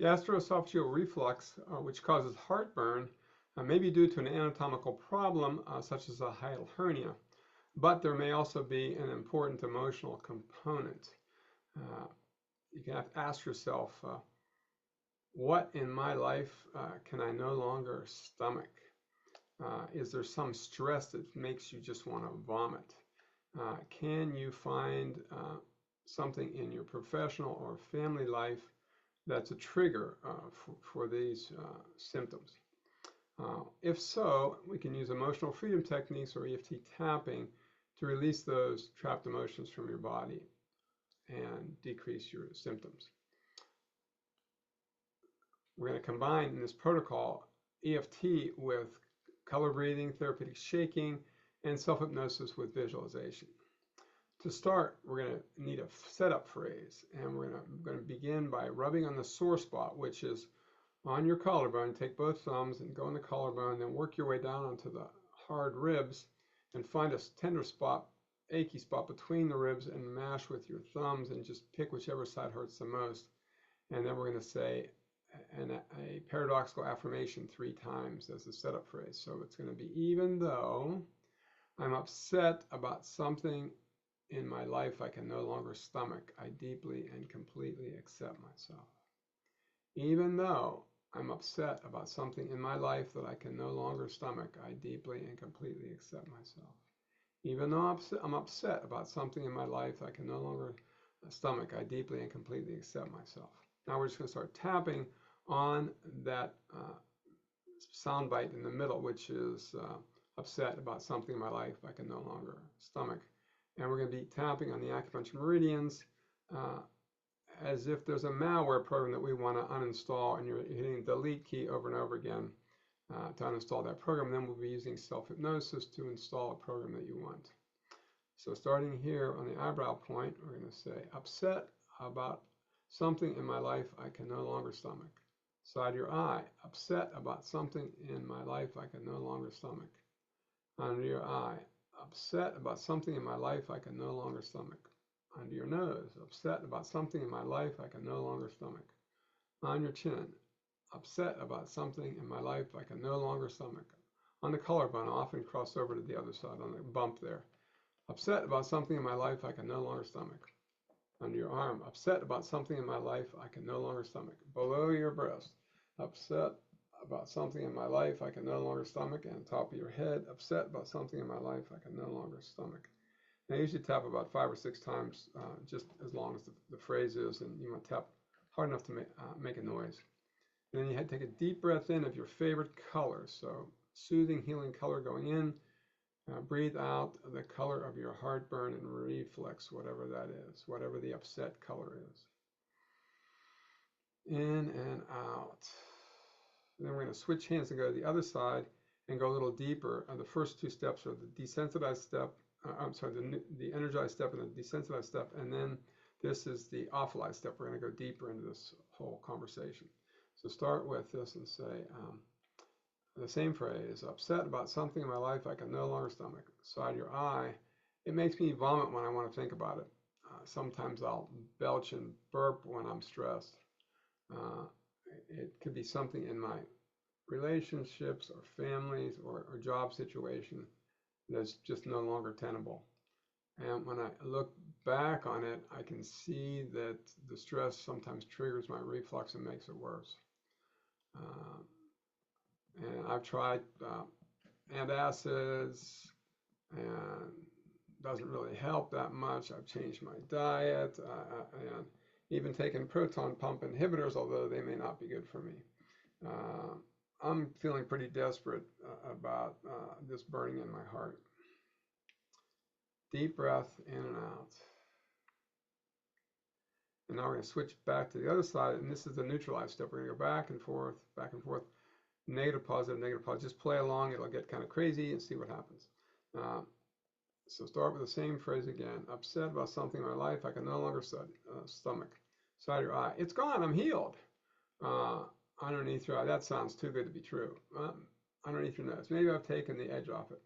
Gastroesophageal reflux, which causes heartburn, may be due to an anatomical problem such as a hiatal hernia, but there may also be an important emotional component. Uh, you can have to ask yourself, what in my life can I no longer stomach? Is there some stress that makes you just want to vomit? Can you find something in your professional or family life that's a trigger for these symptoms? If so, we can use emotional freedom techniques or EFT tapping to release those trapped emotions from your body and decrease your symptoms. We're going to combine in this protocol EFT with color breathing, therapeutic shaking, and self-hypnosis with visualization. To start, we're going to need a setup phrase, and we're going to begin by rubbing on the sore spot, which is on your collarbone. Take both thumbs and go on the collarbone, then work your way down onto the hard ribs and find a tender spot, achy spot between the ribs, and mash with your thumbs and just pick whichever side hurts the most. And then we're going to say a paradoxical affirmation 3 times as a setup phrase. So it's going to be, even though I'm upset about something in my life I can no longer stomach, I deeply and completely accept myself. Even though I'm upset about something in my life that I can no longer stomach, I deeply and completely accept myself. Even though I'm upset about something in my life I can no longer stomach, I deeply and completely accept myself. Now we're just going to start tapping on that sound bite in the middle, which is upset about something in my life I can no longer stomach. And we're going to be tapping on the acupuncture meridians as if there's a malware program that we want to uninstall, and you're hitting the delete key over and over again to uninstall that program. Then we'll be using self-hypnosis to install a program that you want. So starting here on the eyebrow point, we're going to say, upset about something in my life I can no longer stomach. Side of your eye, upset about something in my life I can no longer stomach. Under your eye, upset about something in my life I can no longer stomach. Under your nose, upset about something in my life I can no longer stomach. On your chin, upset about something in my life I can no longer stomach. On the collarbone, I'll often cross over to the other side on the bump there. Upset about something in my life I can no longer stomach. Under your arm, upset about something in my life I can no longer stomach. Below your breast, upset about something in my life I can no longer stomach. And top of your head, upset about something in my life I can no longer stomach. And I usually tap about 5 or 6 times, just as long as the phrase is, and you want to tap hard enough to make a noise. And then you take a deep breath in of your favorite color. So soothing, healing color going in. Breathe out the color of your heartburn and reflux, whatever that is, whatever the upset color is. In and out. And then we're going to switch hands and go to the other side and go a little deeper. The first 2 steps are the desensitized step, the energized step and the desensitized step, and then this is the awfulized step. We're going to go deeper into this whole conversation. So start with this and say, the same phrase, upset about something in my life I can no longer stomach. Side of your eye, it makes me vomit when I want to think about it. Sometimes I'll belch and burp when I'm stressed. It could be something in my relationships or families or job situation that's just no longer tenable. And when I look back on it, I can see that the stress sometimes triggers my reflux and makes it worse. And I've tried antacids, and doesn't really help that much. I've changed my diet, and even taken proton pump inhibitors, although they may not be good for me. I'm feeling pretty desperate about this burning in my heart. Deep breath in and out. And now we're going to switch back to the other side, and this is the neutralized step. We're going to go back and forth, negative, positive, negative, positive. Just play along. It'll get kind of crazy and see what happens. So start with the same phrase again. Upset about something in my life I can no longer stomach. Side of your eye. It's gone. I'm healed. Underneath your eye. That sounds too good to be true. Underneath your nose. Maybe I've taken the edge off it.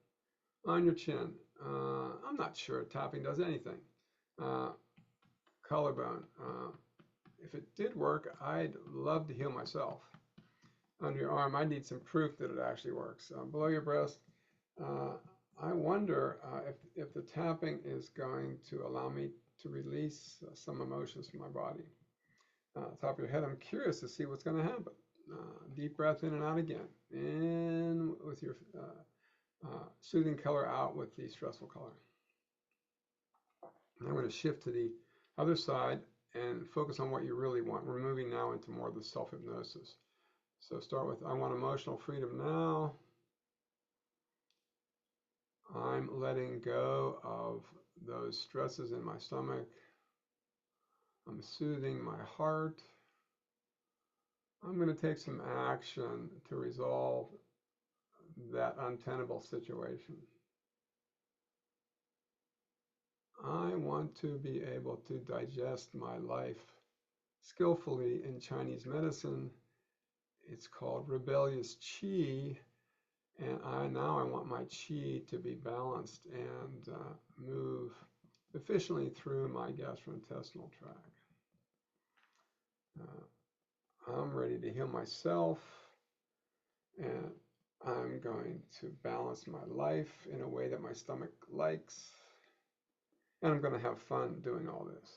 On your chin. I'm not sure tapping does anything. Collarbone. if it did work, I'd love to heal myself. Under your arm, I need some proof that it actually works. Below your breast, I wonder if the tapping is going to allow me to release some emotions from my body. Top of your head, I'm curious to see what's going to happen. Deep breath in and out again. In with your soothing color, out with the stressful color. And I'm going to shift to the other side and focus on what you really want. We're moving now into more of the self-hypnosis. So start with, I want emotional freedom now. I'm letting go of those stresses in my stomach. I'm soothing my heart. I'm going to take some action to resolve that untenable situation. I want to be able to digest my life skillfully. In Chinese medicine, it's called rebellious qi, and now I want my qi to be balanced and move efficiently through my gastrointestinal tract. I'm ready to heal myself, and I'm going to balance my life in a way that my stomach likes, and I'm going to have fun doing all this.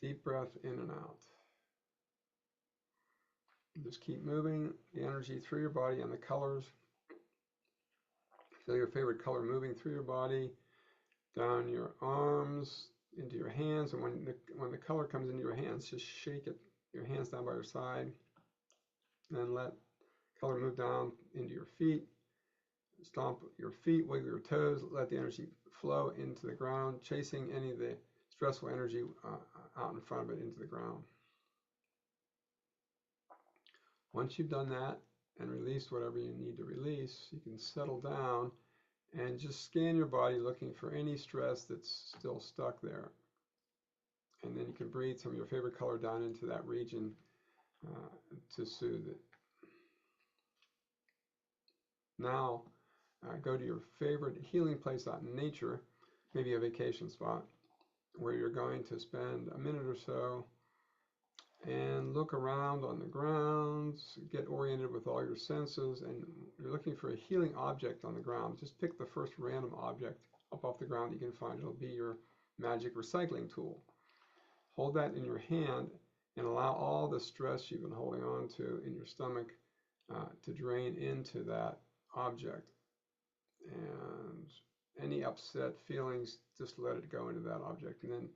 Deep breath in and out. Just keep moving the energy through your body and the colors. Feel your favorite color moving through your body, down your arms, into your hands, and when the color comes into your hands, just shake it, your hands down by your side, and then let color move down into your feet. Stomp your feet, wiggle your toes, let the energy flow into the ground, chasing any of the stressful energy out in front of it into the ground. Once you've done that and released whatever you need to release, you can settle down and just scan your body looking for any stress that's still stuck there. And then you can breathe some of your favorite color down into that region to soothe it. Now, go to your favorite healing place out in nature, maybe a vacation spot, where you're going to spend a minute or so and look around on the ground, get oriented with all your senses, and you're looking for a healing object on the ground. Just pick the first random object up off the ground that you can find. It'll be your magic recycling tool. Hold that in your hand and allow all the stress you've been holding on to in your stomach to drain into that object. And any upset feelings, just let it go into that object, and then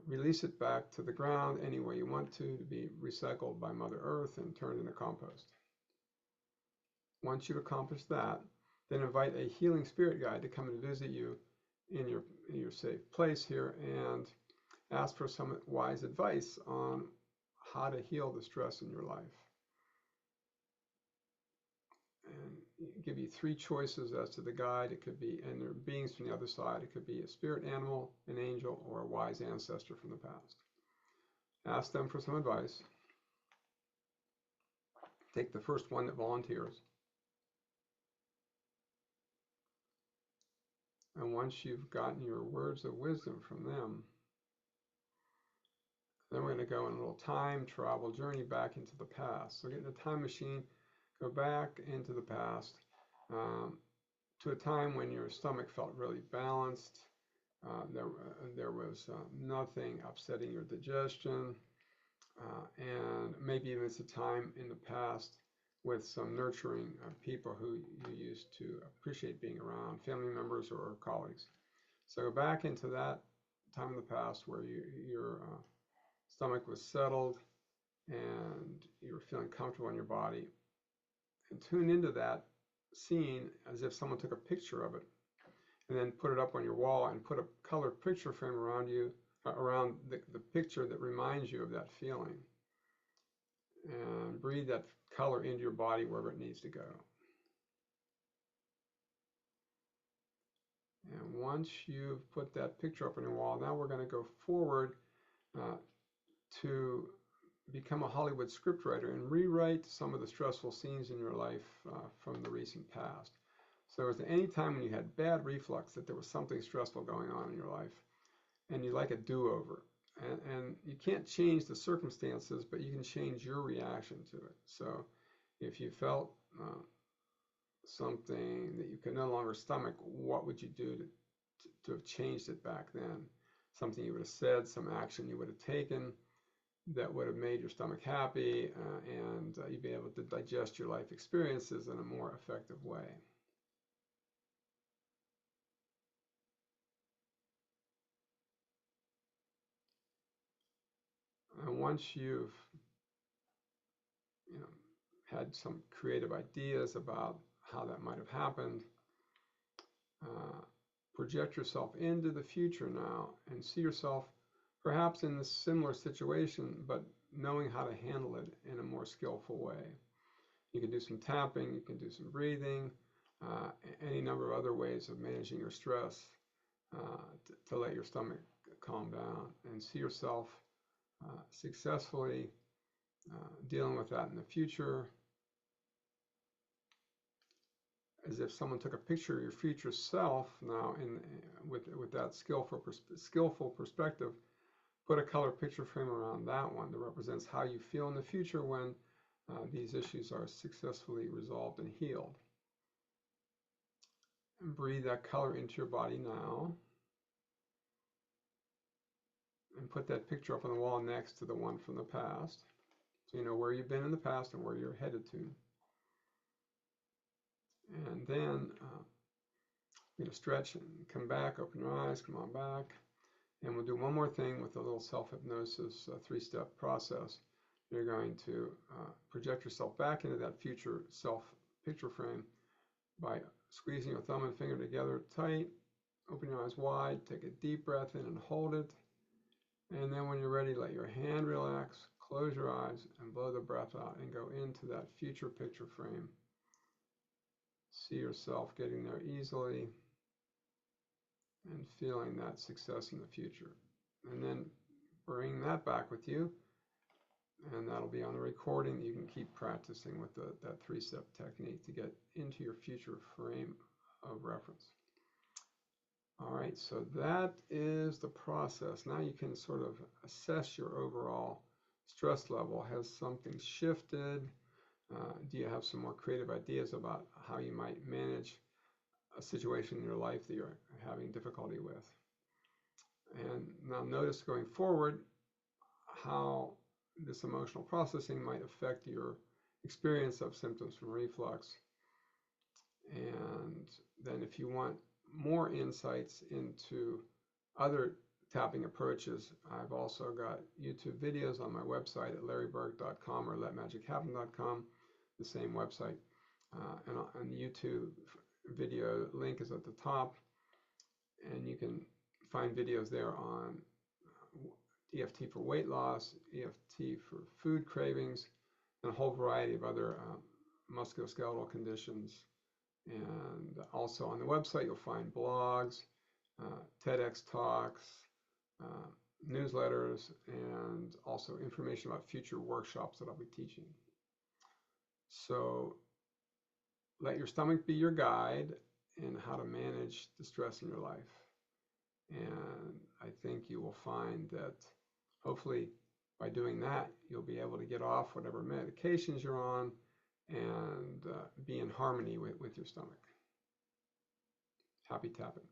release it back to the ground any way you want to be recycled by Mother Earth and turned into compost. Once you've accomplished that, then invite a healing spirit guide to come and visit you in your safe place here and ask for some wise advice on how to heal the stress in your life. And give you 3 choices as to the guide. It could be, and there are beings from the other side. It could be a spirit animal, an angel, or a wise ancestor from the past. Ask them for some advice. Take the first one that volunteers. And once you've gotten your words of wisdom from them, then we're going to go on a little time travel journey back into the past. So get in a time machine, go back into the past to a time when your stomach felt really balanced. There was nothing upsetting your digestion, and maybe even it's a time in the past with some nurturing people who you used to appreciate being around, family members or colleagues. So go back into that time in the past where your stomach was settled and you were feeling comfortable in your body, and tune into that scene as if someone took a picture of it and then put it up on your wall and put a color picture frame around you, around the picture that reminds you of that feeling, and breathe that color into your body wherever it needs to go. And once you've put that picture up on your wall, now we're going to go forward to become a Hollywood scriptwriter and rewrite some of the stressful scenes in your life from the recent past. So is there any time when you had bad reflux, that there was something stressful going on in your life and you'd like a do-over? And you can't change the circumstances, but you can change your reaction to it. So if you felt something that you could no longer stomach, what would you do to have changed it back then? Something you would have said, some action you would have taken that would have made your stomach happy, and you'd be able to digest your life experiences in a more effective way. And once you've had some creative ideas about how that might have happened, project yourself into the future now and see yourself perhaps in a similar situation, but knowing how to handle it in a more skillful way. You can do some tapping, you can do some breathing, any number of other ways of managing your stress to let your stomach calm down, and see yourself successfully dealing with that in the future, as if someone took a picture of your future self now with that skillful perspective. Put a color picture frame around that one that represents how you feel in the future when these issues are successfully resolved and healed. And breathe that color into your body now. And put that picture up on the wall next to the one from the past, so you know where you've been in the past and where you're headed to. And then stretch and come back, open your eyes, come on back. And we'll do one more thing with a little self-hypnosis, three-step process. You're going to project yourself back into that future self picture frame by squeezing your thumb and finger together tight. Open your eyes wide, take a deep breath in and hold it. And then when you're ready, let your hand relax, close your eyes, and blow the breath out and go into that future picture frame. See yourself getting there easily and feeling that success in the future. And then bring that back with you, and that'll be on the recording. You can keep practicing with that three-step technique to get into your future frame of reference. All right, so that is the process. Now you can sort of assess your overall stress level. Has something shifted? Do you have some more creative ideas about how you might manage a situation in your life that you're having difficulty with? And now notice going forward how this emotional processing might affect your experience of symptoms from reflux. And then if you want more insights into other tapping approaches, I've also got YouTube videos on my website at larryburk.com or letmagichappen.com, the same website. And the YouTube video link is at the top, and you can find videos there on EFT for weight loss, EFT for food cravings, and a whole variety of other musculoskeletal conditions. And also on the website, you'll find blogs, TEDx talks, newsletters, and also information about future workshops that I'll be teaching. So let your stomach be your guide in how to manage the stress in your life. And I think you will find that hopefully by doing that, you'll be able to get off whatever medications you're on and be in harmony with your stomach. Happy tapping.